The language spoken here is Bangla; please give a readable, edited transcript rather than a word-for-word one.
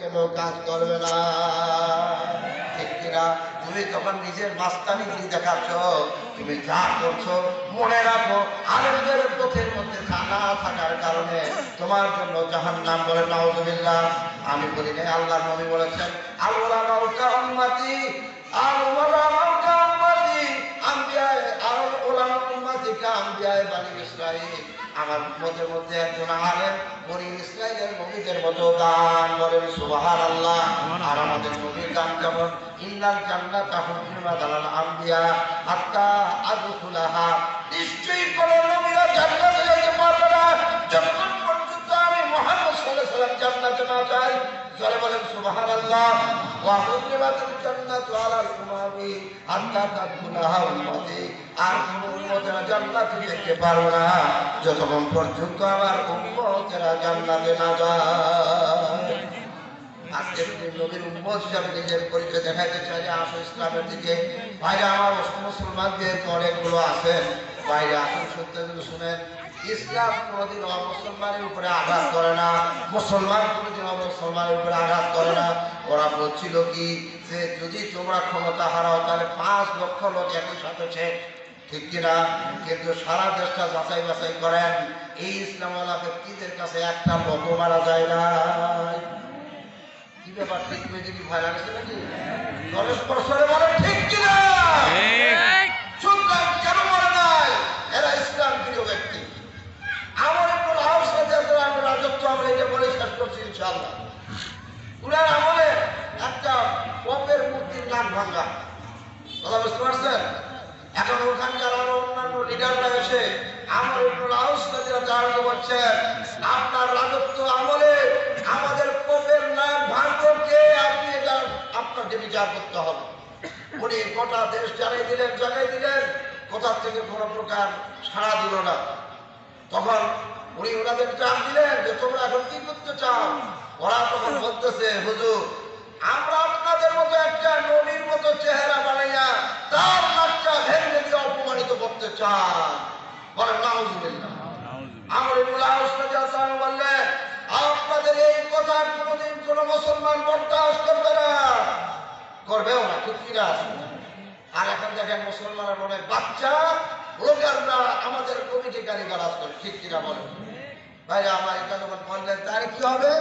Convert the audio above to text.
সেকেন্ডও কাজ করবে না। ঠিক কিনা? তুমি তখন নিজের মাস্তানিগিরি দেখাচ্ছ, তুমি যা করছো মনে রাখো আলেমদের পথের মধ্যে না থাকার কারণে তোমার জন্য জাহান্নাম। বলে নাউযুবিল্লাহ। আমি বলি নাই, আল্লাহর নবী বলেছেন আল উলামা উম্মতি, আল উলামা উম্মতি আম্বিয়া, আল উলামা উম্মতি কা আম্বিয়া বানি ইসরাঈল। আমার উম্মতের মধ্যে একজন আলেম বনি ইসরাঈলের নবীদের মতো গান। বলেন সুবহানাল্লাহ। আর আমাদের নবীর গান যেমন ইন্নাল জান্নাতা হুফিফাত আলাল আম্বিয়া হাত্তা আদখুলাহা, নিশ্চয়ই কোন নবীরা জান্নাতে যেতে পারবে না যতক্ষণ পর্যন্ত আমি মুহাম্মদ সাল্লাল্লাহু আলাইহি ওয়াসাল্লাম জান্নাতে না যাই। জোরে বলেন সুবহানাল্লাহ। ওয়া হুফিফাতুল জান্নাতু আলাল উমামি হাত্তা তাদখুলাহা উম্মতি। আর কোন উম্মতেরা জান্নাতে যেতে পারবে না যতক্ষণ পর্যন্ত আমার উম্মতেরা জান্নাতে না যায়। আজকে নবীর উম্মত হিসাবে নিজের পরিচয় দেখাইতে চাইলে আসো ইসলামের দিকে। বাইরে আমার মুসলমানদের অনেকগুলো আছেন, বাইরে আসুন সত্যগুলো শুনেন। ইসলাম কোনোদিন অমুসলমানের উপরে আঘাত করে না, মুসলমান কোনোদিন অমুসলমানের উপরে আঘাত করে না। ওরা বলছিল কি যে যদি তোমরা ক্ষমতা হারাও তাহলে 5 লক্ষ লোক একই সাথে শেষ। ঠিক কিনা? কিন্তু সারা দেশটা যাচাই বাছাই করেন, এই ইসলামওয়ালা ব্যক্তিদের কাছে একটা লোক মারা যায় না। কি ব্যাপার? ঠিক মেয়েদেরই ভয় লাগছে নাকি? দলের পরশরে বলে ঠিক কিনা? শুনলাম কেন মরে নাই? এরা ইসলাম প্রিয় ব্যক্তি। আমার একটু হাউস রাজত্ব আমরা এটা বলে শেষ করছি ইনশাআল্লাহ। উনার আমলে একটা পপের মূর্তির নাম ভাঙ্গা, কথা বুঝতে পারছেন? এখন ওখানকার আরো অন্যান্য লিডাররা এসে আমার একটু হাউস দাঁড়ানো করছেন আপনার রাজত্ব আমলে আমাদের পপের নাম ভাঙ্গকে আপনি এটা আপনাকে বিচার করতে হবে। উনি গোটা দেশ জানাই দিলেন, কোথা থেকে কোনো প্রকার সাড়া দিল না। তখন উনি ওনাদের চাপ দিলেন যে তোমরা এখন কি করতে চাও? ওরা তখন বলতেছে হুজুর আমরা আপনাদের মতো একটা নবীর মতো চেহারা বানাইয়া তার নাকটা ভেঙে দিয়ে অপমানিত করতে চান। বলেন নাউযুবিল্লাহ। আমার বললেন আপনাদের এই কথা কোনোদিন কোনো মুসলমান বরদাস্ত করবে না, করবেও না। ঠিক কিনা? আর এখন দেখেন মুসলমানের অনেক বাচ্চা লোকেরা আমাদের কমিটি গালি গালাজ করে। ঠিক কিনা বলেন? ভাইরা আমার এটা যখন বললেন তার কি হবে?